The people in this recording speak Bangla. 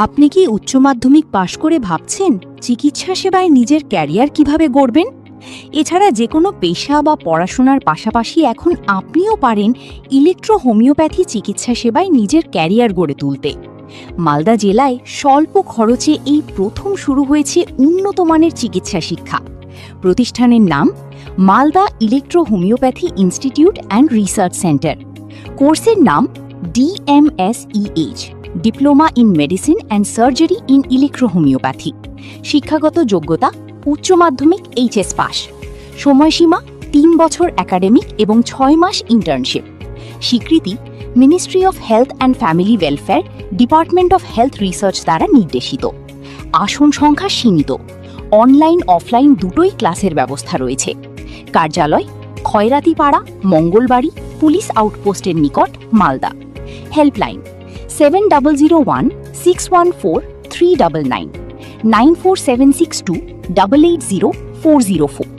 আপনি কি উচ্চ মাধ্যমিক পাশ করে ভাবছেন চিকিৎসা সেবায় নিজের ক্যারিয়ার কিভাবে গড়বেন? এছাড়া যে কোনো পেশা বা পড়াশোনার পাশাপাশি এখন আপনিও পারেন ইলেকট্রো হোমিওপ্যাথি চিকিৎসা সেবায় নিজের ক্যারিয়ার গড়ে তুলতে। মালদা জেলায় স্বল্প খরচে এই প্রথম শুরু হয়েছে উন্নত মানের চিকিৎসা শিক্ষা। প্রতিষ্ঠানের নাম Malda electro homeopathy institute and research centre. কোর্সের নাম DMSEH, diploma in medicine and surgery in electro homeopathy. শিক্ষাগত যোগ্যতা উচ্চ মাধ্যমিক HS পাস। সময়সীমা 3 বছর একাডেমিক এবং 6 মাস ইন্টার্নশিপ। স্বীকৃতি ministry of health and family welfare, department of health research দ্বারা নির্দেশিত। আসন সংখ্যা সীমিত। অনলাইন অফলাইন দুটোই ক্লাসের ব্যবস্থা রয়েছে। কার্যালয় খয়রাতিপাড়া, মঙ্গলবাড়ি, পুলিশ আউটপোস্টের নিকট, মালদা। হেল্পলাইন 7001 614 399, 94762 880 404।